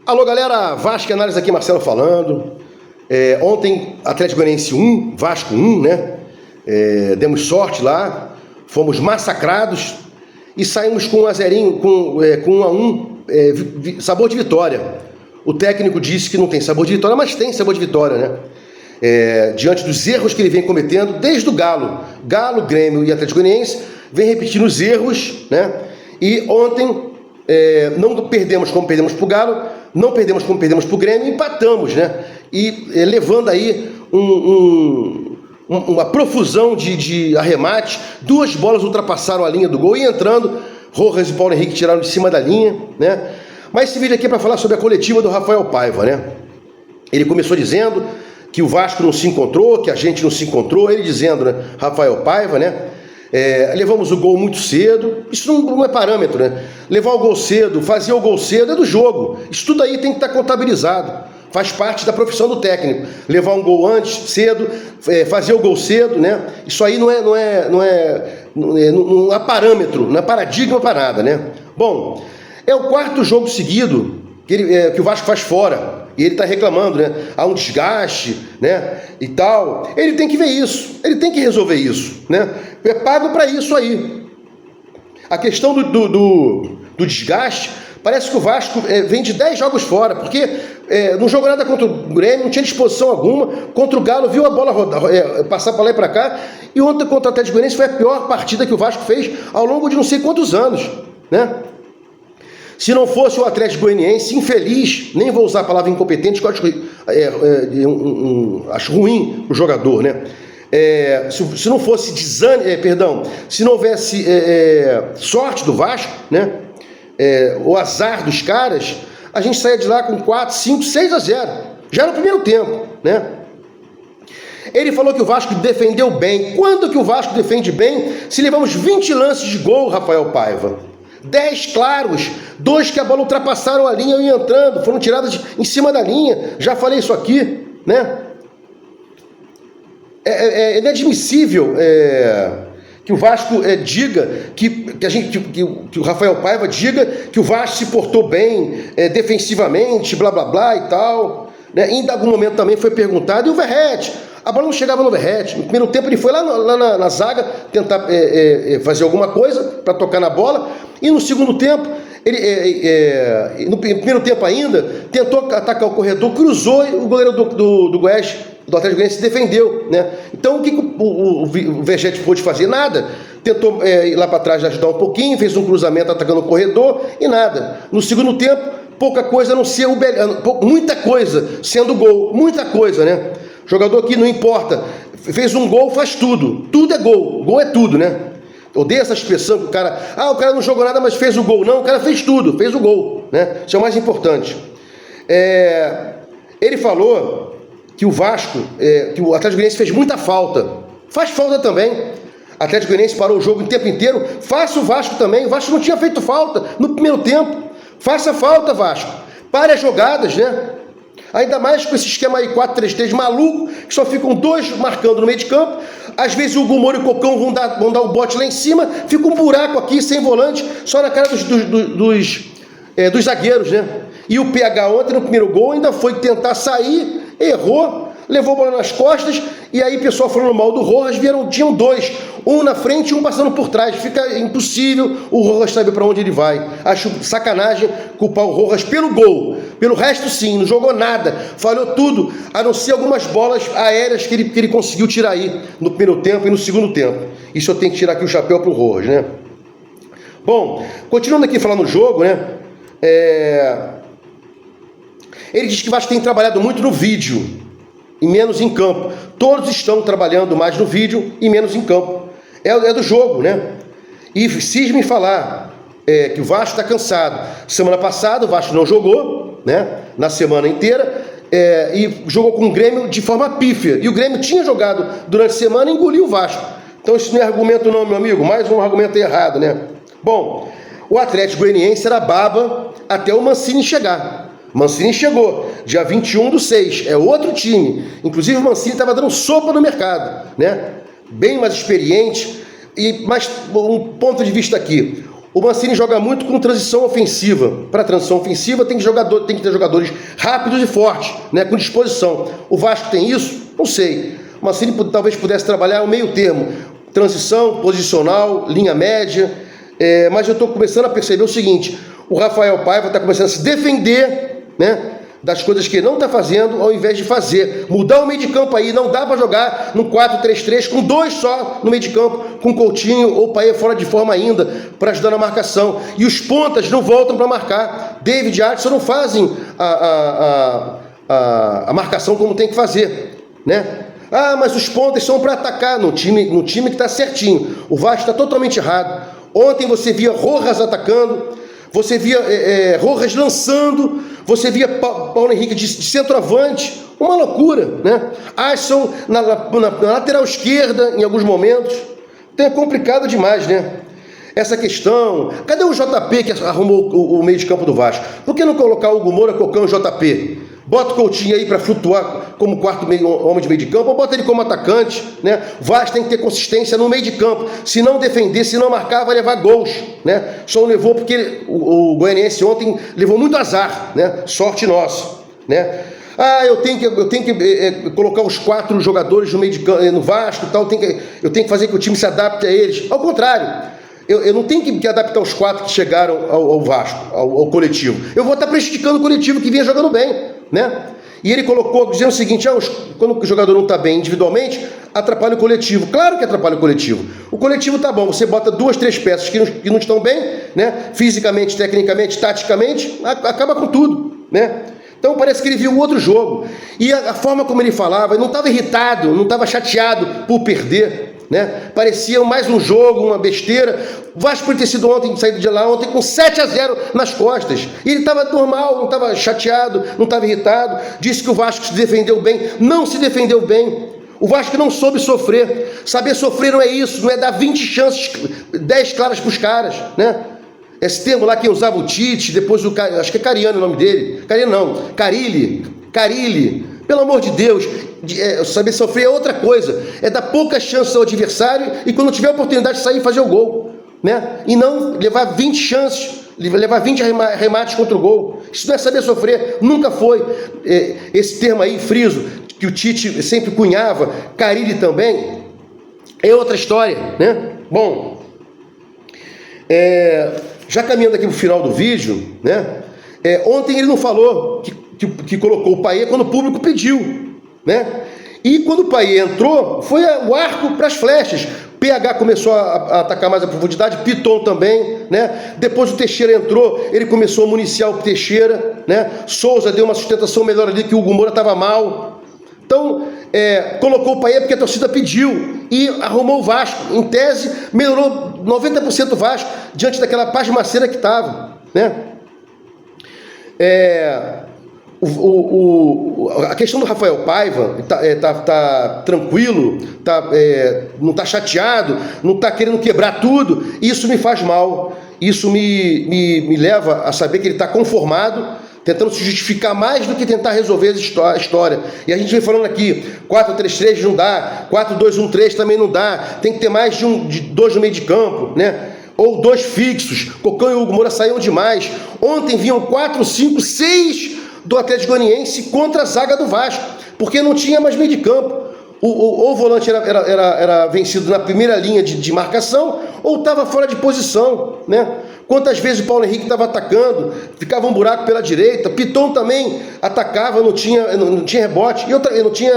Alô, galera, Vasco Análise aqui, Marcelo falando. Ontem, Atlético Goianiense 1, Vasco 1, né? Demos sorte lá, fomos massacrados e saímos com 1-0, com 1-1, sabor de vitória. O técnico disse que não tem sabor de vitória, mas tem sabor de vitória, né? Diante dos erros que ele vem cometendo, desde o Galo, Grêmio e Atlético Goianiense, vem repetindo os erros, né? E ontem não perdemos como perdemos para o Galo, não perdemos como perdemos para o Grêmio, empatamos, né? E levando aí uma profusão de arremate, duas bolas ultrapassaram a linha do gol e entrando, Rojas e Paulo Henrique tiraram de cima da linha, né? Mas esse vídeo aqui é para falar sobre a coletiva do Rafael Paiva, né? Ele começou dizendo que o Vasco não se encontrou, que a gente não se encontrou, ele dizendo, né? Rafael Paiva, né? Levamos o gol muito cedo, isso não é parâmetro, né? Levar o gol cedo, fazer o gol cedo é do jogo, isso tudo aí tem que estar contabilizado, faz parte da profissão do técnico, levar um gol antes, cedo, fazer o gol cedo, né? Isso aí não é parâmetro, não é paradigma para nada, né? Bom, é o quarto jogo seguido que o Vasco faz fora, e ele está reclamando, né? Há um desgaste, né? E tal. Ele tem que ver isso, ele tem que resolver isso, né? É pago para isso aí. A questão do desgaste, parece que o Vasco vem de 10 jogos fora, porque não jogou nada contra o Grêmio, não tinha disposição alguma. Contra o Galo, viu a bola passar para lá e para cá. E ontem contra o Atlético Goianiense foi a pior partida que o Vasco fez ao longo de não sei quantos anos, né? Se não fosse o Atlético Goianiense, infeliz, nem vou usar a palavra incompetente, que eu acho ruim o jogador, né? Se não fosse se não houvesse sorte do Vasco, né? O azar dos caras, a gente saía de lá com 4, 5, 6-0, já no primeiro tempo, né? Ele falou que o Vasco defendeu bem. Quando que o Vasco defende bem? Se levamos 20 lances de gol, Rafael Paiva. 10 claros, 2 que a bola ultrapassaram a linha e entrando, foram tiradas em cima da linha. Já falei isso aqui, né? É inadmissível que o Vasco diga que o Rafael Paiva diga que o Vasco se portou bem defensivamente, blá blá blá e tal, né? Em algum momento também foi perguntado, e o Verratti? A bola não chegava no Verratti. No primeiro tempo ele foi lá na zaga tentar fazer alguma coisa para tocar na bola. E no segundo tempo, no primeiro tempo ainda, tentou atacar o corredor, cruzou e o goleiro do Goiás, do Atlético Goianiense, se defendeu, né? Então o que o Verratti pôde fazer? Nada. Tentou ir lá para trás ajudar um pouquinho, fez um cruzamento atacando o corredor e nada. No segundo tempo, pouca coisa a não ser muita coisa sendo gol, muita coisa, né? Jogador que não importa, fez um gol, faz tudo. Tudo é gol. Gol é tudo, né? Eu odeio essa expressão que o cara não jogou nada, mas fez o gol. Não, o cara fez tudo, fez o gol, né? Isso é o mais importante. Ele falou que o Vasco, que o Atlético Goianiense fez muita falta. Faz falta também. O Atlético Goianiense parou o jogo o tempo inteiro. Faça o Vasco também. O Vasco não tinha feito falta no primeiro tempo. Faça falta, Vasco. Pare as jogadas, né? Ainda mais com esse esquema aí 4-3-3 maluco, que só ficam 2 marcando no meio de campo. Às vezes o Hugo Moura e o Cocão vão dar o bote lá em cima, fica um buraco aqui sem volante, só na cara dos zagueiros, né? E o PH ontem no primeiro gol ainda foi tentar sair, errou, levou a bola nas costas, e aí o pessoal falando mal do Rojas, tinham 2, um na frente e um passando por trás. Fica impossível o Rojas saber para onde ele vai. Acho sacanagem culpar o Rojas pelo gol. Pelo resto, sim, não jogou nada, falhou tudo, a não ser algumas bolas aéreas que ele conseguiu tirar aí no primeiro tempo e no segundo tempo. Isso eu tenho que tirar aqui o chapéu pro Rojas, né? Bom, continuando aqui falando no jogo, né? Ele diz que o Vasco tem trabalhado muito no vídeo e menos em campo. Todos estão trabalhando mais no vídeo e menos em campo. É do jogo, né? E cisma em falar que o Vasco está cansado. Semana passada o Vasco não jogou, né? Na semana inteira, e jogou com o Grêmio de forma pífia. E o Grêmio tinha jogado durante a semana e engoliu o Vasco. Então isso não é argumento não, meu amigo. Mais um argumento errado, né? Bom, o Atlético Goianiense era baba até o Mancini chegar. Mancini chegou, dia 21/6, é outro time. Inclusive o Mancini estava dando sopa no mercado, né? Bem mais experiente. Mas um ponto de vista aqui, O Mancini joga muito com transição ofensiva. Para transição ofensiva tem que ter jogadores rápidos e fortes, né, com disposição. O Vasco tem isso? Não sei. O Mancini talvez pudesse trabalhar o meio termo. Transição, posicional, linha média. Mas eu estou começando a perceber o seguinte: o Rafael Paiva está começando a se defender, né, das coisas que ele não está fazendo, ao invés de fazer. Mudar o meio de campo aí. Não dá para jogar no 4-3-3 com 2 só no meio de campo, com Coutinho ou Paê fora de forma ainda, para ajudar na marcação. E os pontas não voltam para marcar. David e Alisson não fazem a marcação como tem que fazer, né? Ah, mas os pontas são para atacar no time que está certinho. O Vasco está totalmente errado. Ontem você via Rojas atacando, você via Rojas lançando, você via Paulo Henrique de centroavante, uma loucura, né? Alisson na lateral esquerda em alguns momentos. Então é complicado demais, né? Essa questão, cadê o JP que arrumou o meio de campo do Vasco? Por que não colocar o Hugo Moura, Cocão e JP? Bota o Coutinho aí para flutuar como quarto homem de meio de campo, ou bota ele como atacante, né? O Vasco tem que ter consistência no meio de campo. Se não defender, se não marcar, vai levar gols, né? Só não levou porque o Goianiense ontem levou muito azar, né? Sorte nossa, né? Ah, eu tenho que colocar os 4 jogadores no meio de campo, no Vasco e tal, eu tenho que fazer que o time se adapte a eles. Ao contrário, eu não tenho que adaptar os 4 que chegaram ao Vasco, ao coletivo. Eu vou estar prejudicando o coletivo que vinha jogando bem, né? E ele colocou, dizendo o seguinte: quando o jogador não está bem individualmente, atrapalha o coletivo. Claro que atrapalha o coletivo. O coletivo tá bom, você bota 2, 3 peças que não estão bem, né? Fisicamente, tecnicamente, taticamente, acaba com tudo, né? Então parece que ele viu outro jogo. E a forma como ele falava, ele não estava irritado, não estava chateado por perder, né? Parecia mais um jogo, uma besteira. O Vasco podia ter sido saído de lá ontem com 7-0 nas costas. E ele estava normal, não estava chateado, não estava irritado. Disse que o Vasco se defendeu bem. Não se defendeu bem. O Vasco não soube sofrer. Saber sofrer não é isso, não é dar 20 chances, 10 claras para os caras, né? Esse termo lá que usava o Tite, depois acho que é Cariano o nome dele. Cariano não, Carilli. Pelo amor de Deus, saber sofrer é outra coisa. É dar poucas chances ao adversário e quando tiver a oportunidade de sair, fazer o gol, né? E não levar 20 chances, levar 20 remates contra o gol. Isso não é saber sofrer, nunca foi. Esse termo aí, friso, que o Tite sempre cunhava, Carilli também, é outra história, né? Bom, já caminhando aqui para o final do vídeo, né? Ontem ele não falou que colocou o Paê quando o público pediu, né? E quando o Paê entrou, foi o arco para as flechas. PH começou a atacar mais a profundidade, Piton também, né? Depois o Teixeira entrou, ele começou a municiar o Teixeira, né? Souza deu uma sustentação melhor ali, que o Hugo Moura estava mal. Então, colocou o Paê porque a torcida pediu e arrumou o Vasco. Em tese, melhorou 90% o Vasco diante daquela pasmaceira que estava, né? A questão do Rafael Paiva tá tranquilo, não está chateado, não está querendo quebrar tudo. Isso me faz mal. Isso me leva a saber que ele está conformado, tentando se justificar mais do que tentar resolver a história. E a gente vem falando aqui, 4-3-3 não dá, 4-2-1-3 também não dá, tem que ter mais de 2 no meio de campo, né? Ou 2 fixos. Cocão e Hugo Moura saíram demais. Ontem vinham 4, 5, 6 do Atlético Goianiense contra a zaga do Vasco, porque não tinha mais meio de campo. Ou o volante era vencido na primeira linha de marcação, ou estava fora de posição, né? Quantas vezes o Paulo Henrique estava atacando, ficava um buraco pela direita, Piton também atacava, não tinha rebote, e não tinha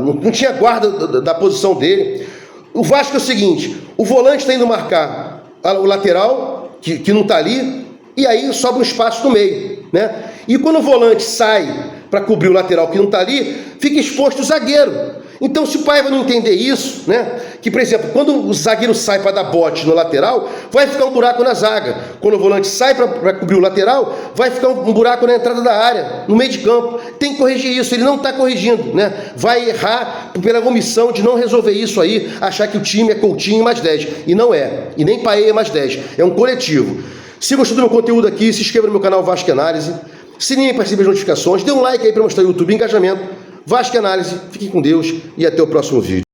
não tinha guarda da posição dele. O Vasco é o seguinte: o volante está indo marcar o lateral, que não está ali, e aí sobra um espaço no meio, né? E quando o volante sai para cobrir o lateral que não está ali, fica exposto o zagueiro. Então, se o Paiva não entender isso, né? Que, por exemplo, quando o zagueiro sai para dar bote no lateral, vai ficar um buraco na zaga. Quando o volante sai para cobrir o lateral, vai ficar um buraco na entrada da área, no meio de campo. Tem que corrigir isso, ele não está corrigindo, né? Vai errar pela omissão de não resolver isso aí, achar que o time é Coutinho mais 10. E não é, e nem Paê mais 10. É um coletivo. Se gostou do meu conteúdo aqui, se inscreva no meu canal Vasco Análise. Sininho para receber as notificações. Dê um like aí para mostrar o YouTube engajamento. Vasco Análise. Fiquem com Deus e até o próximo vídeo.